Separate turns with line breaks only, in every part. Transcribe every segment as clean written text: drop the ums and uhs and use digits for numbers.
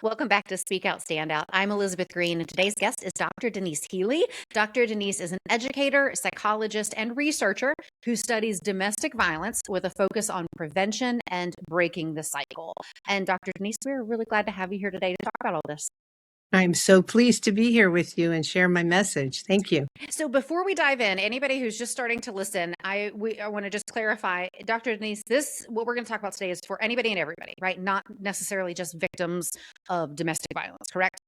Welcome back to Speak Out, Stand Out. I'm Elizabeth Green, and today's guest is Dr. Denise Healy. Dr. Denise is an educator, psychologist, and researcher who studies domestic violence with a focus on prevention and breaking the cycle. And Dr. Denise, we're really glad to have you here today to talk about all this.
I'm so pleased to be here with you and share my message. Thank you.
So before we dive in, anybody who's just starting to listen, I want to just clarify, Dr. Denise, what we're going to talk about today is for anybody and everybody, right? Not necessarily just victims of domestic violence, correct?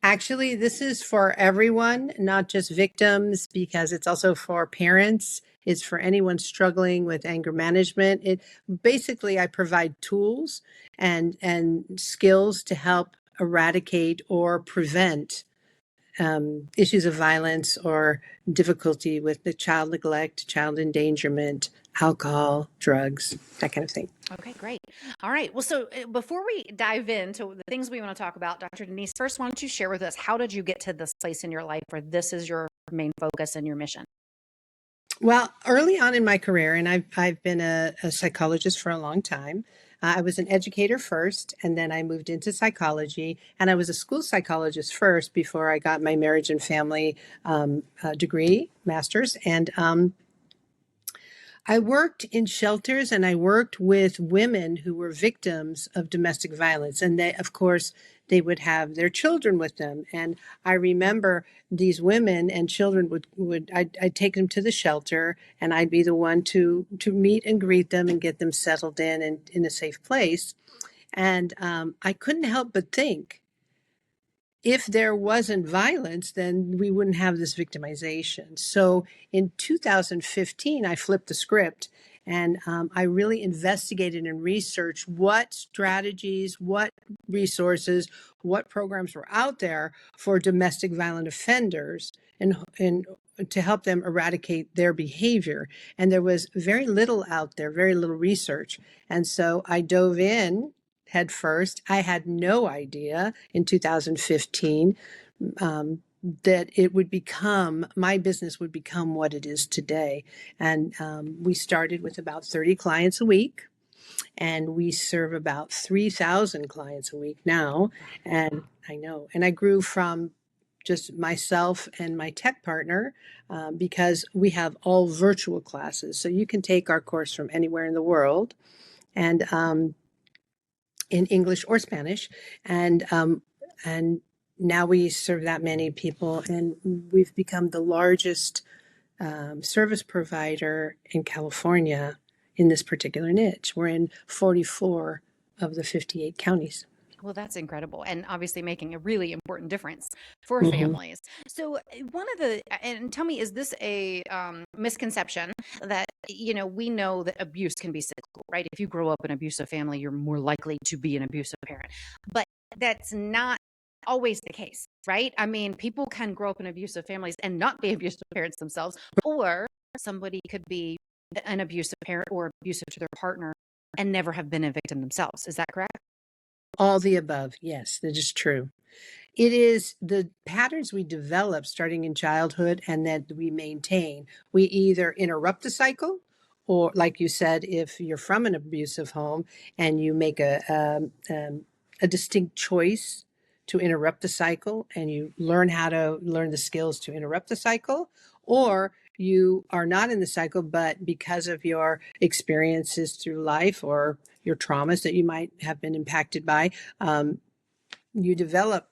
Actually, this is for everyone, not just victims, because it's also for parents. It's for anyone struggling with anger management. Basically, I provide tools and skills to help eradicate or prevent issues of violence or difficulty with the child neglect, child endangerment, alcohol, drugs, that kind of thing.
Okay, great. All right. Well, so before we dive into the things we want to talk about, Dr. Denise, first, why don't you share with us, how did you get to this place in your life where this is your main focus and your mission?
Well, early on in my career, and I've been a psychologist for a long time. I was an educator first, and then I moved into psychology. And I was a school psychologist first before I got my marriage and family degree, master's. And I worked in shelters and I worked with women who were victims of domestic violence. And they, of course, they would have their children with them. And I remember these women and children I'd take them to the shelter and I'd be the one to meet and greet them and get them settled in in a safe place. And I couldn't help but think, if there wasn't violence, then we wouldn't have this victimization. So in 2015, I flipped the script and I really investigated and researched what strategies, what resources, what programs were out there for domestic violent offenders and to help them eradicate their behavior. And there was very little out there, very little research. And so I dove in head first. I had no idea in 2015 that my business would become what it is today. And we started with about 30 clients a week, and we serve about 3,000 clients a week now. And I know, and I grew from just myself and my tech partner because we have all virtual classes. So you can take our course from anywhere in the world. And in English or Spanish, and now we serve that many people, and we've become the largest service provider in California in this particular niche. We're in 44 of the 58 counties.
Well, that's incredible. And obviously making a really important difference for
Mm-hmm.
families. So and tell me, is this a misconception that, we know that abuse can be cyclical, right? If you grow up in an abusive family, you're more likely to be an abusive parent. But that's not always the case, right? I mean, people can grow up in abusive families and not be abusive parents themselves, or somebody could be an abusive parent or abusive to their partner and never have been a victim themselves. Is that correct?
All the above. Yes, that is true. It is the patterns we develop starting in childhood and that we maintain. We either interrupt the cycle, or, like you said, if you're from an abusive home and you make a distinct choice to interrupt the cycle and you learn the skills to interrupt the cycle, or you are not in the cycle, but because of your experiences through life or your traumas that you might have been impacted by, you develop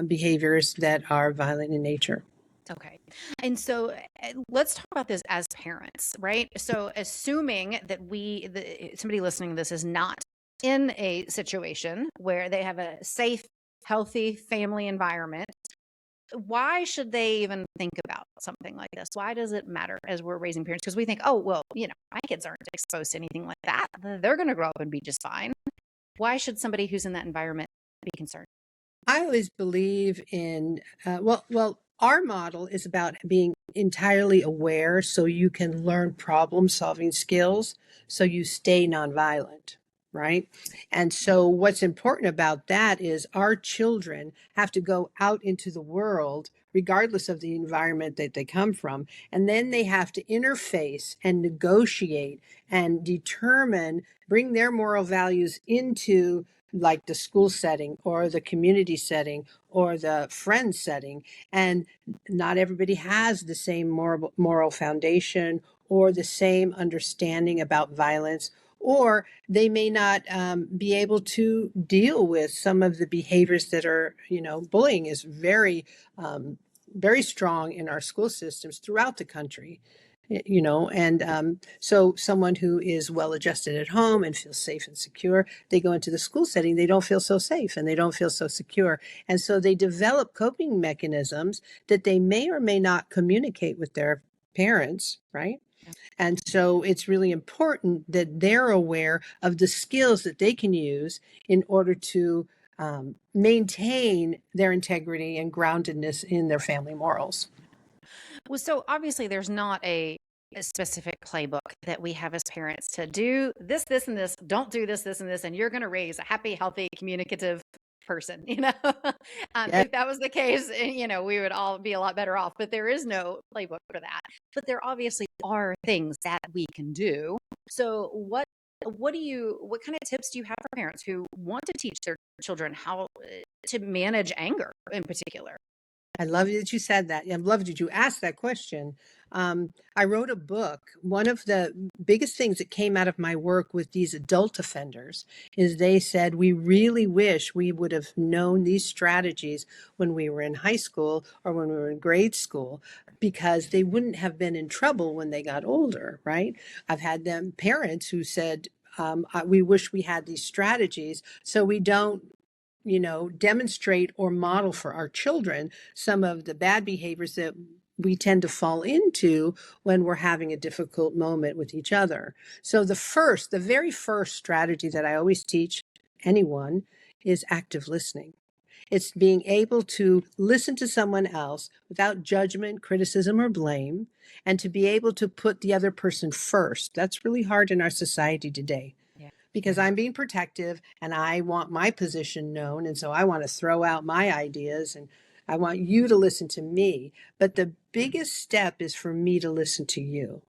behaviors that are violent in nature.
Okay. And so let's talk about this as parents, right? So assuming that somebody listening to this is not in a situation where they have a safe, healthy family environment, why should they even think about something like this? Why does it matter as we're raising parents? Because we think, oh, well, my kids aren't exposed to anything like that. They're going to grow up and be just fine. Why should somebody who's in that environment be concerned?
I always believe in, our model is about being entirely aware so you can learn problem solving skills so you stay nonviolent, right? And so what's important about that is our children have to go out into the world regardless of the environment that they come from, and then they have to interface and negotiate and bring their moral values into like the school setting or the community setting or the friend setting. And not everybody has the same moral foundation or the same understanding about violence, or they may not be able to deal with some of the behaviors that are, bullying is very strong in our school systems throughout the country. And so someone who is well adjusted at home and feels safe and secure, they go into the school setting, they don't feel so safe and they don't feel so secure. And so they develop coping mechanisms that they may or may not communicate with their parents, right? And so it's really important that they're aware of the skills that they can use in order to maintain their integrity and groundedness in their family morals.
Well, so obviously there's not a specific playbook that we have as parents to do this, this, and this. Don't do this, this, and this, and you're going to raise a happy, healthy, communicative person.
Yeah.
If that was the case, we would all be a lot better off. But there is no playbook for that. But there obviously are things that we can do. So what kind of tips do you have for parents who want to teach their children how to manage anger in particular?
I love that you said that. I love that you asked that question. I wrote a book. One of the biggest things that came out of my work with these adult offenders is they said, we really wish we would have known these strategies when we were in high school or when we were in grade school, because they wouldn't have been in trouble when they got older, right? I've had parents who said, we wish we had these strategies so we don't demonstrate or model for our children some of the bad behaviors that we tend to fall into when we're having a difficult moment with each other. So the very first strategy that I always teach anyone is active listening. It's being able to listen to someone else without judgment, criticism, or blame, and to be able to put the other person first. That's really hard in our society today, because I'm being protective and I want my position known. And so I want to throw out my ideas and I want you to listen to me. But the biggest step is for me to listen to you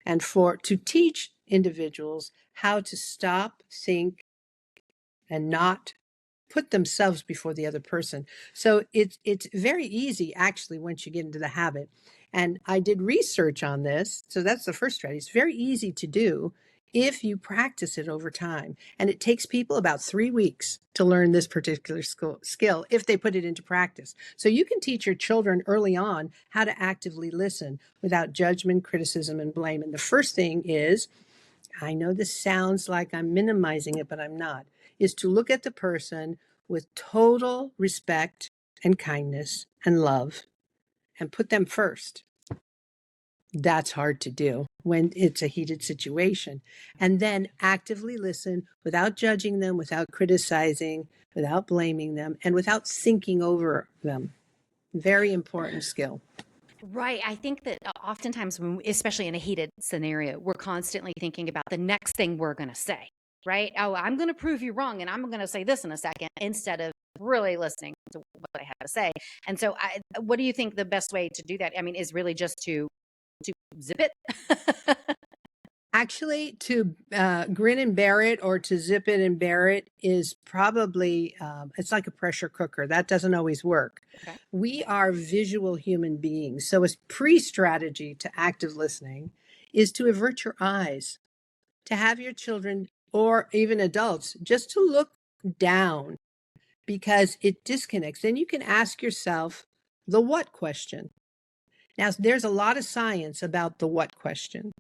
and to teach individuals how to stop, think, and not put themselves before the other person. So it's very easy, actually, once you get into the habit. And I did research on this. So that's the first strategy. It's very easy to do if you practice it over time. And it takes people about 3 weeks to learn this particular skill if they put it into practice. So you can teach your children early on how to actively listen without judgment, criticism, and blame. And the first thing is, I know this sounds like I'm minimizing it, but I'm not, is to look at the person with total respect and kindness and love and put them first. That's hard to do when it's a heated situation. And then actively listen without judging them, without criticizing, without blaming them, and without thinking over them. Very important skill.
Right. I think that oftentimes, especially in a heated scenario, we're constantly thinking about the next thing we're going to say, right? Oh, I'm going to prove you wrong and I'm going to say this in a second, instead of really listening to what I have to say. And so what do you think the best way to do that? I mean, is really just to zip it?
Actually, to grin and bear it or to zip it and bear it is probably, it's like a pressure cooker. That doesn't always work.
Okay.
We are visual human beings. So a pre-strategy to active listening is to avert your eyes, to have your children or even adults just to look down, because it disconnects. Then you can ask yourself the what question. Now, there's a lot of science about the what question.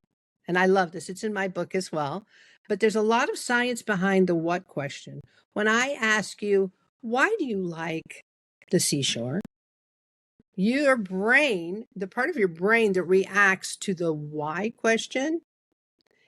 And I love this. It's in my book as well. But there's a lot of science behind the what question. When I ask you, why do you like the seashore? Your brain, the part of your brain that reacts to the why question,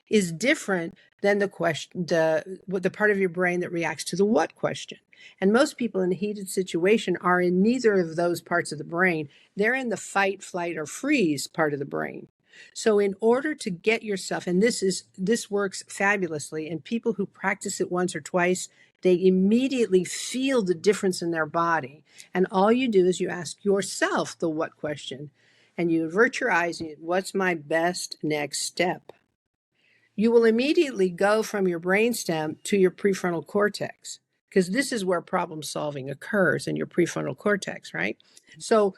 is different than the part of your brain that reacts to the what question. And most people in a heated situation are in neither of those parts of the brain. They're in the fight, flight, or freeze part of the brain. So in order to get yourself, and this works fabulously, and people who practice it once or twice, they immediately feel the difference in their body. And all you do is you ask yourself the what question, and you avert your eyes and what's my best next step? You will immediately go from your brainstem to your prefrontal cortex, because this is where problem solving occurs in your prefrontal cortex, right? So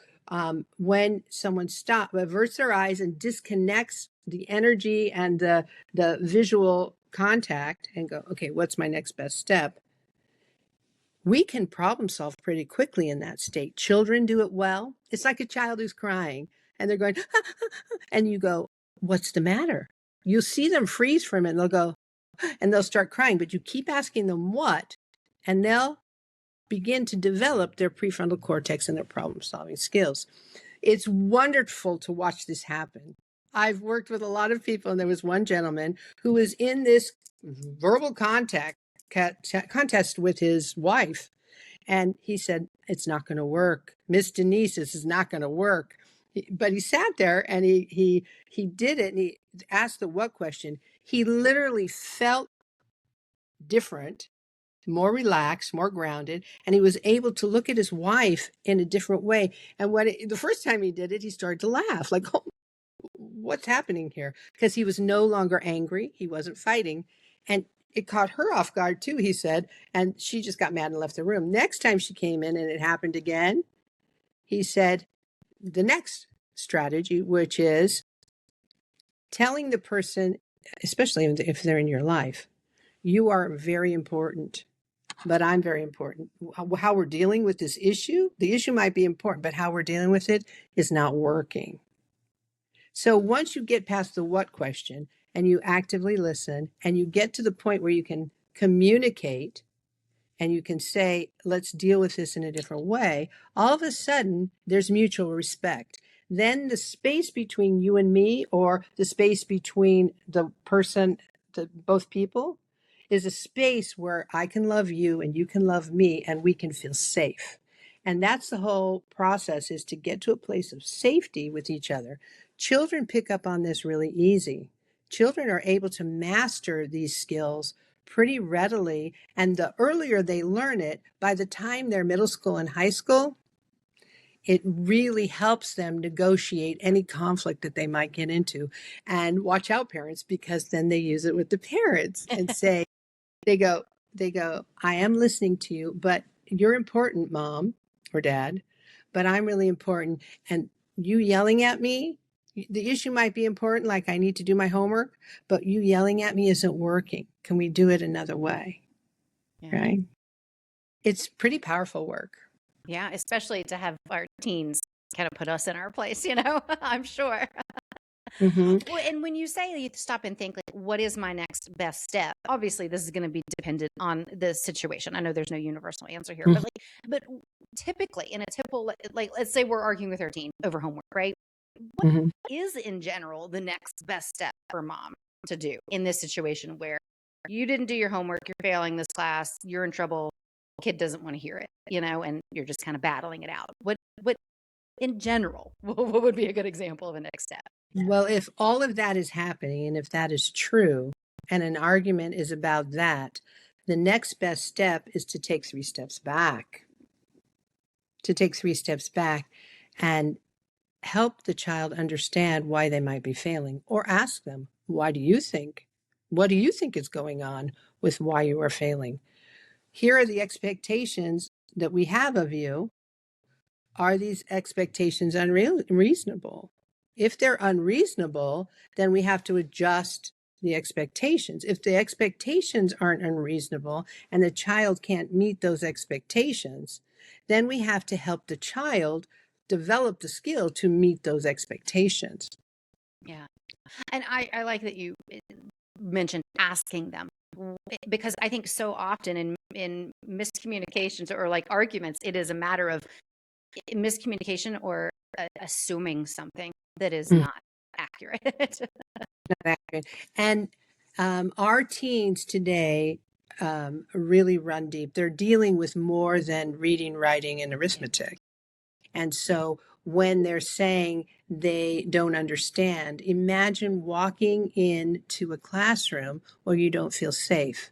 when someone averts their eyes and disconnects the energy and the visual contact and go, okay, what's my next best step? We can problem solve pretty quickly in that state. Children do it well. It's like a child who's crying and they're going, and you go, what's the matter? You'll see them freeze for a minute. They'll go, and they'll start crying, but you keep asking them what, and they'll begin to develop their prefrontal cortex and their problem solving skills. It's wonderful to watch this happen. I've worked with a lot of people, and there was one gentleman who was in this verbal contest with his wife. And he said, it's not going to work. Miss Denise, this is not going to work. But he sat there and he did it, and he asked the what question. He literally felt different, more relaxed, more grounded, and he was able to look at his wife in a different way. And the first time he did it, he started to laugh, like, oh, what's happening here? Because he was no longer angry. He wasn't fighting. And it caught her off guard too, he said. And she just got mad and left the room. Next time she came in and it happened again, he said the next strategy, which is telling the person, especially if they're in your life, you are very important, but I'm very important. How we're dealing with this issue, the issue might be important, but how we're dealing with it is not working. So once you get past the what question and you actively listen and you get to the point where you can communicate and you can say, let's deal with this in a different way, all of a sudden there's mutual respect. Then the space between you and me, or the space between the person, both people, is a space where I can love you and you can love me and we can feel safe. And that's the whole process, is to get to a place of safety with each other. Children pick up on this really easy. Children are able to master these skills pretty readily. And the earlier they learn it, by the time they're middle school and high school, it really helps them negotiate any conflict that they might get into. And watch out, parents, because then they use it with the parents and say, they go, I am listening to you, but you're important, mom or dad, but I'm really important. And you yelling at me, the issue might be important, like I need to do my homework, but you yelling at me isn't working. Can we do it another way? Yeah. Right? It's pretty powerful work.
Yeah, especially to have our teens kind of put us in our place, you know, I'm sure.
Mm-hmm.
Well, and when you say you stop and think, like, what is my next best step? Obviously, this is going to be dependent on the situation. I know there's no universal answer here,
Mm-hmm.
but typically in a typical, like, let's say we're arguing with our teen over homework, right? What
Mm-hmm.
is in general the next best step for mom to do in this situation where you didn't do your homework, you're failing this class, you're in trouble, kid doesn't want to hear it, you know, and you're just kind of battling it out. What in general, what would be a good example of a next step?
Well, if all of that is happening, and if that is true, and an argument is about that, the next best step is to take 3 steps back. To take 3 steps back and help the child understand why they might be failing, or ask them, what do you think is going on with why you are failing? Here are the expectations that we have of you. Are these expectations unreasonable? If they're unreasonable, then we have to adjust the expectations. If the expectations aren't unreasonable and the child can't meet those expectations, then we have to help the child develop the skill to meet those expectations.
Yeah. And I like that you mentioned asking them, because I think so often in miscommunications or like arguments, it is a matter of miscommunication or assuming something that is not accurate.
Not accurate. And our teens today really run deep. They're dealing with more than reading, writing, and arithmetic. And so when they're saying they don't understand, imagine walking into a classroom where you don't feel safe,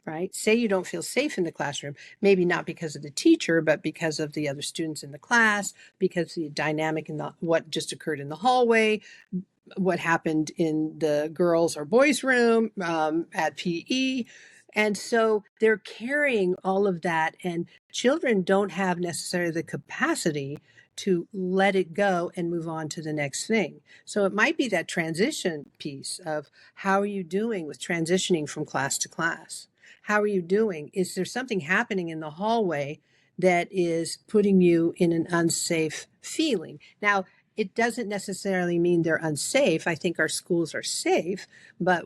right? Say you don't feel safe in the classroom, maybe not because of the teacher, but because of the other students in the class, because the dynamic in what just occurred in the hallway, what happened in the girls or boys room at PE. And so they're carrying all of that, and children don't have necessarily the capacity to let it go and move on to the next thing. So it might be that transition piece of how are you doing with transitioning from class to class? How are you doing? Is there something happening in the hallway that is putting you in an unsafe feeling? Now, it doesn't necessarily mean they're unsafe. I think our schools are safe, but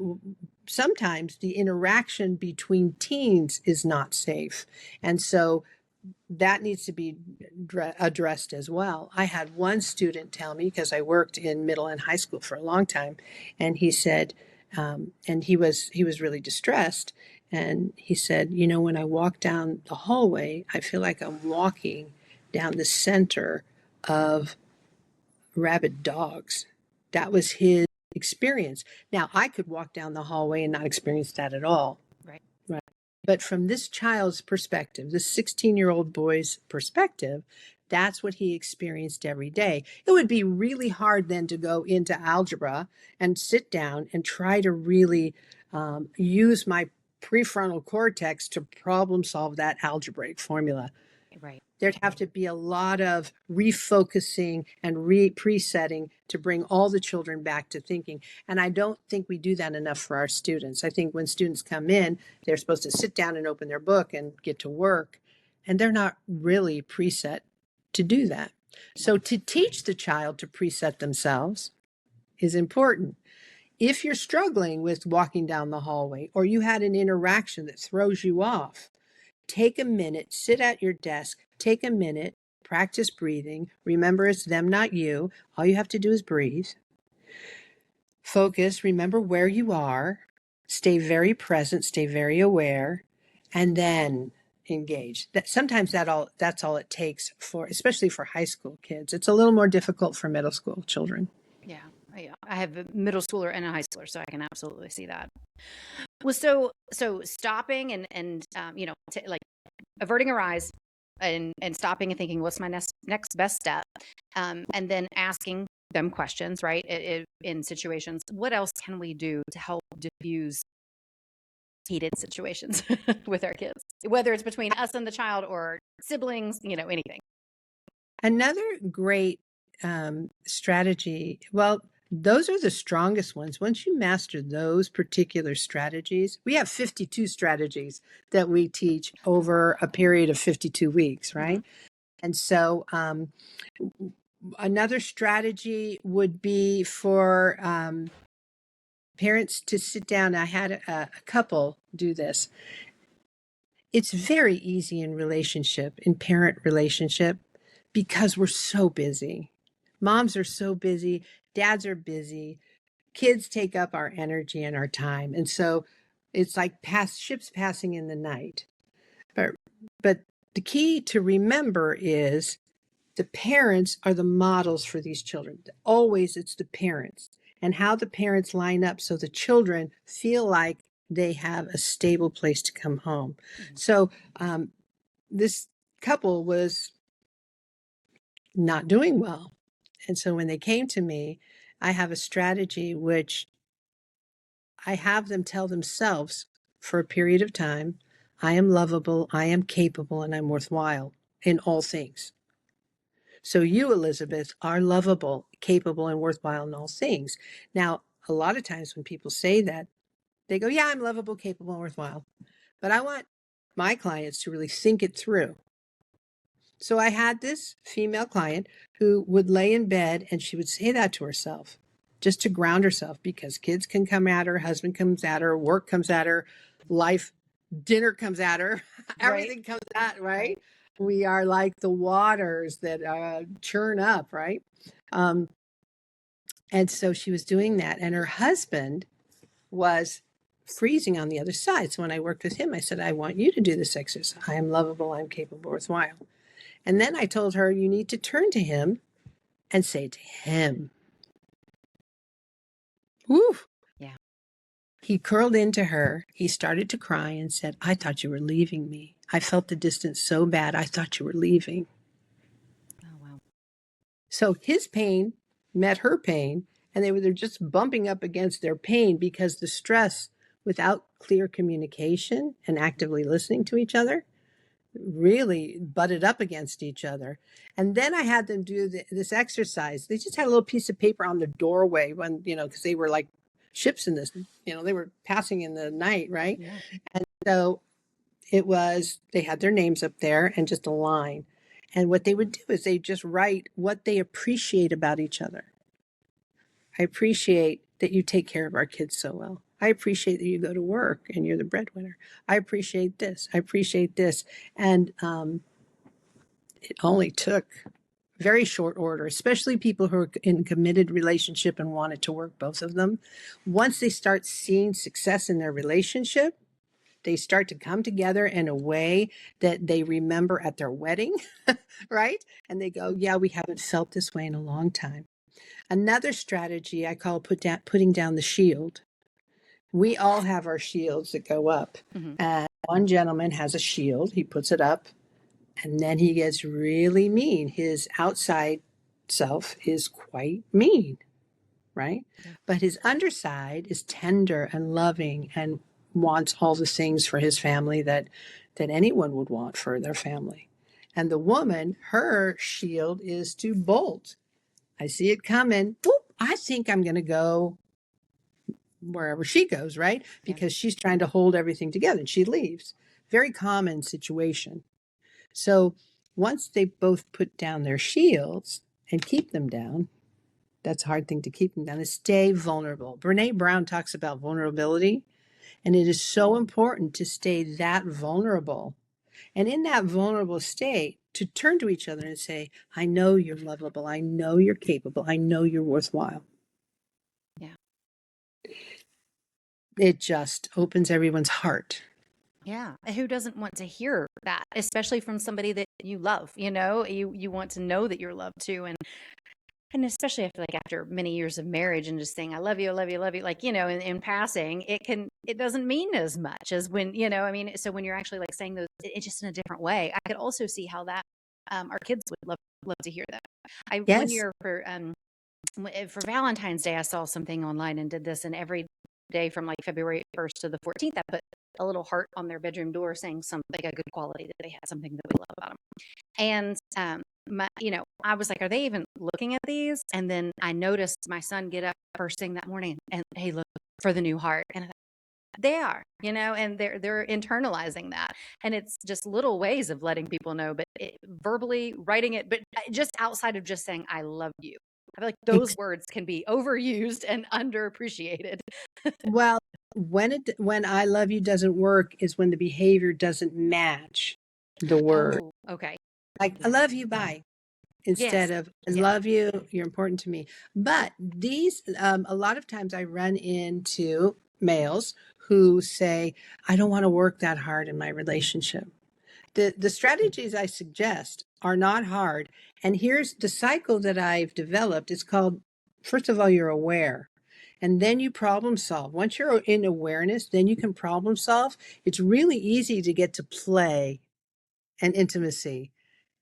sometimes the interaction between teens is not safe. And so that needs to be addressed as well. I had one student tell me, because I worked in middle and high school for a long time, and he said, and he was really distressed. And he said, you know, when I walk down the hallway, I feel like I'm walking down the center of rabid dogs. That was his experience. Now, I could walk down the hallway and not experience that at all.
Right.
Right. But from this child's perspective, this 16-year-old boy's perspective, that's what he experienced every day. It would be really hard then to go into algebra and sit down and try to really use my prefrontal cortex to problem solve that algebraic formula.
Right.
There'd have to be a lot of refocusing and presetting to bring all the children back to thinking. And I don't think we do that enough for our students. I think when students come in, they're supposed to sit down and open their book and get to work, and they're not really preset to do that. So to teach the child to preset themselves is important. If you're struggling with walking down the hallway, or you had an interaction that throws you off, take a minute, sit at your desk, take a minute, practice breathing. Remember, it's them, not you. All you have to do is breathe. Focus, remember where you are. Stay very present, stay very aware, and then engage. Sometimes that's all it takes for, especially for high school kids. It's a little more difficult for middle school children.
Yeah. Yeah. I have a middle schooler and a high schooler, so I can absolutely see that. Well, so stopping and like averting our eyes and stopping and thinking, what's my next best step, and then asking them questions, right? In situations, what else can we do to help diffuse heated situations with our kids, whether it's between us and the child or siblings, anything.
Another great strategy, well, those are the strongest ones. Once you master those particular strategies, we have 52 strategies that we teach over a period of 52 weeks, right? Mm-hmm. And so another strategy would be for parents to sit down. I had a couple do this. It's very easy in parent relationship, because we're so busy. Moms are so busy, dads are busy, kids take up our energy and our time. And so it's like ships passing in the night. But the key to remember is the parents are the models for these children. Always it's the parents, and how the parents line up so the children feel like they have a stable place to come home. Mm-hmm. So this couple was not doing well. And so when they came to me, I have a strategy which I have them tell themselves for a period of time, I am lovable, I am capable, and I'm worthwhile in all things. So you, Elizabeth, are lovable, capable, and worthwhile in all things. Now, a lot of times when people say that, they go, yeah, I'm lovable, capable, and worthwhile. But I want my clients to really think it through. So I had this female client who would lay in bed and she would say that to herself just to ground herself, because kids can come at her, husband comes at her, work comes at her, life, dinner comes at her, everything comes at, right? We are like the waters that churn up, right? And so she was doing that, and her husband was freezing on the other side. So when I worked with him, I said, I want you to do this exercise. I am lovable, I'm capable, worthwhile. And then I told her, you need to turn to him and say to him, woo.
Yeah.
He curled into her. He started to cry and said, I thought you were leaving me. I felt the distance so bad. I thought you were leaving.
Oh, wow.
So his pain met her pain, and they're just bumping up against their pain because the stress without clear communication and actively listening to each other really butted up against each other. And then I had them do this exercise. They just had a little piece of paper on the doorway when, because they were like ships in this, they were passing in the night, right?
Yeah.
And so they had their names up there and just a line. And what they would do is they just write what they appreciate about each other. I appreciate that you take care of our kids so well. I appreciate that you go to work and you're the breadwinner. I appreciate this. I appreciate this. And it only took very short order, especially people who are in a committed relationship and want it to work, both of them. Once they start seeing success in their relationship, they start to come together in a way that they remember at their wedding, right? And they go, yeah, we haven't felt this way in a long time. Another strategy I call putting down the shield. We all have our shields that go up.
Mm-hmm.
And one gentleman has a shield. He puts it up and then he gets really mean. His outside self is quite mean, right?
Yeah.
But his underside is tender and loving and wants all the things for his family that anyone would want for their family. And the woman, her shield is to bolt. I see it coming. Whoop, I think I'm going to go wherever she goes, right? Because she's trying to hold everything together and she leaves. Very common situation. So once they both put down their shields and keep them down, that's a hard thing to keep them down, is stay vulnerable. Brene Brown talks about vulnerability, and it is so important to stay that vulnerable. And in that vulnerable state, to turn to each other and say, I know you're lovable. I know you're capable. I know you're worthwhile.
Yeah.
It just opens everyone's heart.
Yeah. Who doesn't want to hear that, especially from somebody that you love? You want to know that you're loved too. And especially I feel like after many years of marriage and just saying, I love you, I love you, I love you, like, in passing, it doesn't mean as much as when, so when you're actually like saying those, it's just in a different way. I could also see how that, our kids would love to hear that. One
Yes.
year for Valentine's Day, I saw something online and did this, and every day from like February 1st to the 14th, I put a little heart on their bedroom door saying something, like a good quality that they had, something that we love about them. And, I was like, are they even looking at these? And then I noticed my son get up first thing that morning and, hey, look for the new heart. And I thought, they are, and they're internalizing that. And it's just little ways of letting people know, but verbally writing it, but just outside of just saying, I love you. I feel like those words can be overused and underappreciated.
Well, when I love you doesn't work is when the behavior doesn't match the word.
Oh, okay.
Like, I love you, bye. Instead of, I love you, you're important to me. But these, a lot of times I run into males who say, I don't want to work that hard in my relationship. The strategies I suggest are not hard. And here's the cycle that I've developed. It's called, first of all, you're aware. And then you problem solve. Once you're in awareness, then you can problem solve. It's really easy to get to play and intimacy.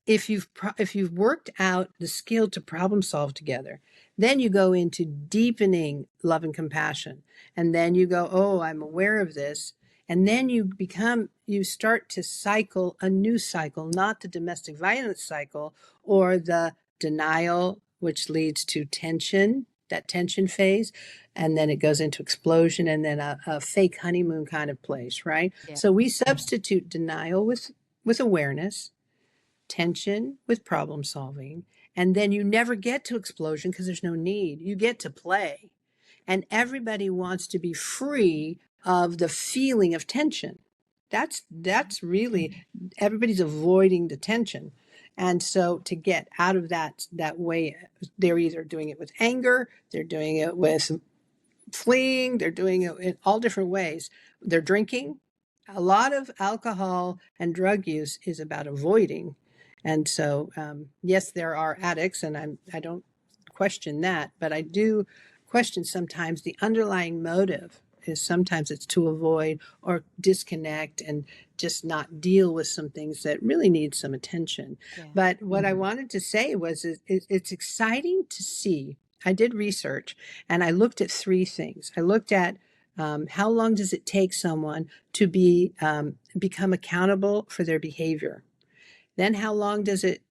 If you've worked out the skill to problem solve together, then you go into deepening love and compassion. And then you go, oh, I'm aware of this. And then you start to cycle a new cycle, not the domestic violence cycle or the denial, which leads to tension, that tension phase. And then it goes into explosion and then a fake honeymoon kind of place, right?
Yeah.
So we substitute denial with awareness, tension with problem solving, and then you never get to explosion because there's no need. You get to play. And everybody wants to be free of the feeling of tension. That's really, everybody's avoiding the tension. And so to get out of that way, they're either doing it with anger, they're doing it with fleeing, they're doing it in all different ways. They're drinking. A lot of alcohol and drug use is about avoiding. And so, yes, there are addicts, and I don't question that, but I do question sometimes the underlying motive is sometimes it's to avoid or disconnect and just not deal with some things that really need some attention.
Yeah.
But what I wanted to say was it's exciting to see. I did research and I looked at three things. I looked at How long does it take someone to become accountable for their behavior? Then how long does it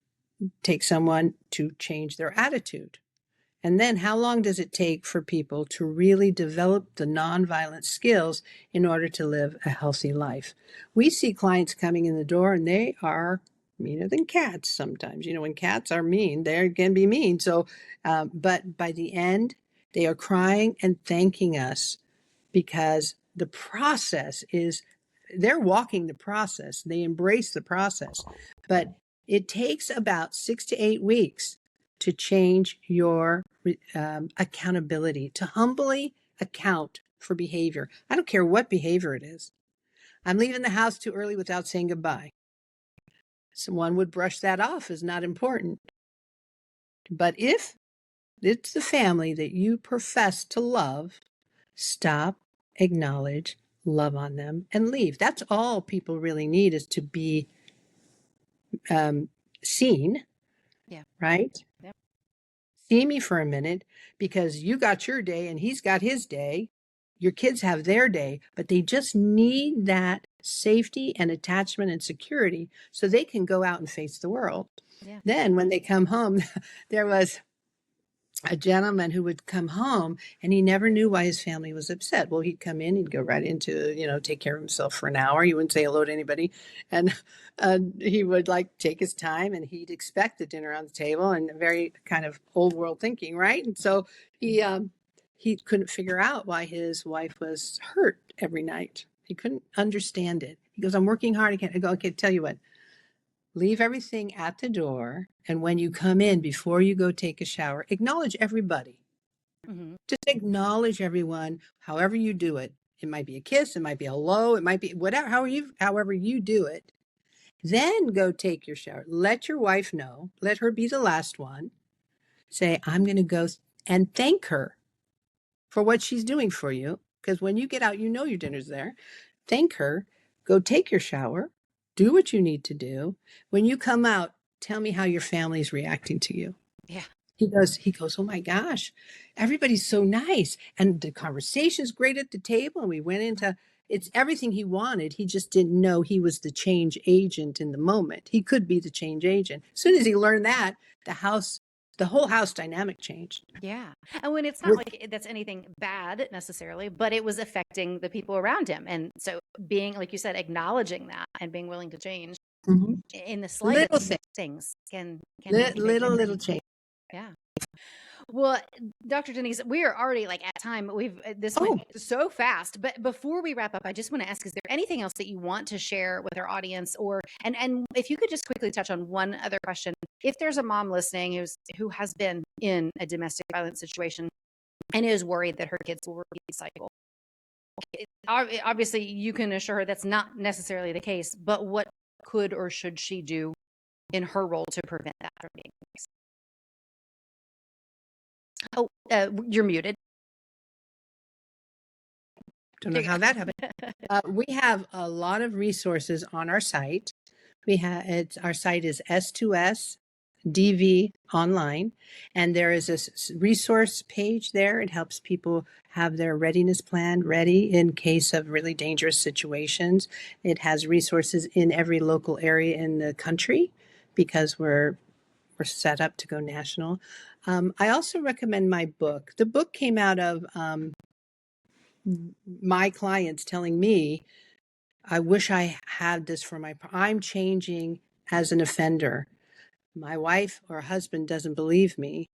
take someone to change their attitude? And then how long does it take for people to really develop the nonviolent skills in order to live a healthy life? We see clients coming in the door and they are meaner than cats sometimes. When cats are mean, they can be mean. So, but by the end, they are crying and thanking us because the process is, they're walking the process. They embrace the process. But it takes about 6 to 8 weeks to change your accountability, to humbly account for behavior. I don't care what behavior it is. I'm leaving the house too early without saying goodbye. Someone would brush that off as not important. But if it's the family that you profess to love, stop, acknowledge, love on them, and leave. That's all people really need, is to be seen,
Yeah.
right?
Yeah.
See me for a minute, because you got your day and he's got his day. Your kids have their day, but they just need that safety and attachment and security so they can go out and face the world.
Yeah.
Then when they come home, there was a gentleman who would come home and he never knew why his family was upset. Well, he'd come in, he'd go right into, take care of himself for an hour. He wouldn't say hello to anybody. And he would take his time, and he'd expect the dinner on the table, and very kind of old world thinking, right? And so he couldn't figure out why his wife was hurt every night. He couldn't understand it. He goes, I'm working hard. I go, okay, tell you what, leave everything at the door. And when you come in, before you go take a shower, acknowledge everybody.
Mm-hmm.
Just acknowledge everyone, however you do it. It might be a kiss, it might be a hello, it might be whatever, however you do it. Then go take your shower. Let your wife know. Let her be the last one. Say, I'm going to go and thank her for what she's doing for you. Because when you get out, your dinner's there. Thank her. Go take your shower. Do what you need to do. When you come out, tell me how your family's reacting to you.
Yeah.
He goes, oh my gosh, everybody's so nice. And the conversation's great at the table. And we went into, it's everything he wanted. He just didn't know he was the change agent in the moment. He could be the change agent. As soon as he learned that, the whole house dynamic changed.
Yeah. And when it's not like that's anything bad necessarily, but it was affecting the people around him. And so being, like you said, acknowledging that and being willing to change
Mhm.
in the
Little
slightest things can make a big
little
difference.
change.
Yeah. Well, Dr. Denise, we are already at time. This went so fast. But before we wrap up, I just want to ask: is there anything else that you want to share with our audience, and if you could just quickly touch on one other question? If there's a mom listening who has been in a domestic violence situation and is worried that her kids will repeat the cycle, obviously you can assure her that's not necessarily the case. But what could or should she do in her role to prevent that from being the case? Oh, you're muted.
Don't know how that happened. We have a lot of resources on our site. Our site is S2S DV online, and there is a resource page there. It helps people have their readiness plan ready in case of really dangerous situations. It has resources in every local area in the country because we're set up to go national. I also recommend my book. The book came out of my clients telling me, I wish I had this for I'm changing as an offender. My wife or husband doesn't believe me.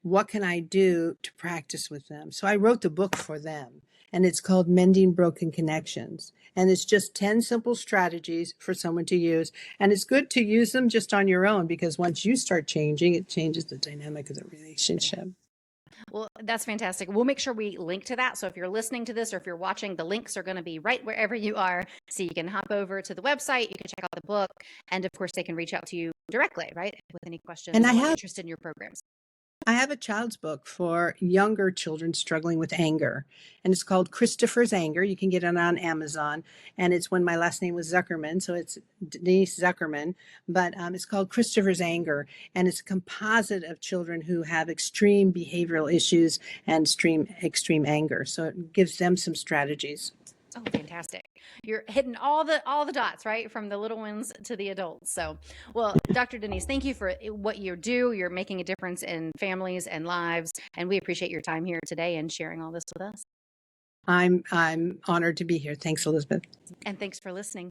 What can I do to practice with them? So I wrote the book for them, and it's called Mending Broken Connections. And it's just 10 simple strategies for someone to use. And it's good to use them just on your own, because once you start changing, it changes the dynamic of the relationship.
Well, that's fantastic. We'll make sure we link to that. So if you're listening to this or if you're watching, the links are going to be right wherever you are. So you can hop over to the website, you can check out the book, and of course, they can reach out to you directly, right? With any questions
And I
or
have
interest in your programs.
I have a child's book for younger children struggling with anger, and it's called Christopher's Anger. You can get it on Amazon, and it's when my last name was Zuckerman, so it's Denise Zuckerman, but it's called Christopher's Anger, and it's a composite of children who have extreme behavioral issues and extreme anger. So it gives them some strategies.
Oh, fantastic. You're hitting all the dots, right? From the little ones to the adults. So, well, Dr. Denise, thank you for what you do. You're making a difference in families and lives, and we appreciate your time here today and sharing all this with us.
I'm honored to be here. Thanks, Elizabeth.
And thanks for listening.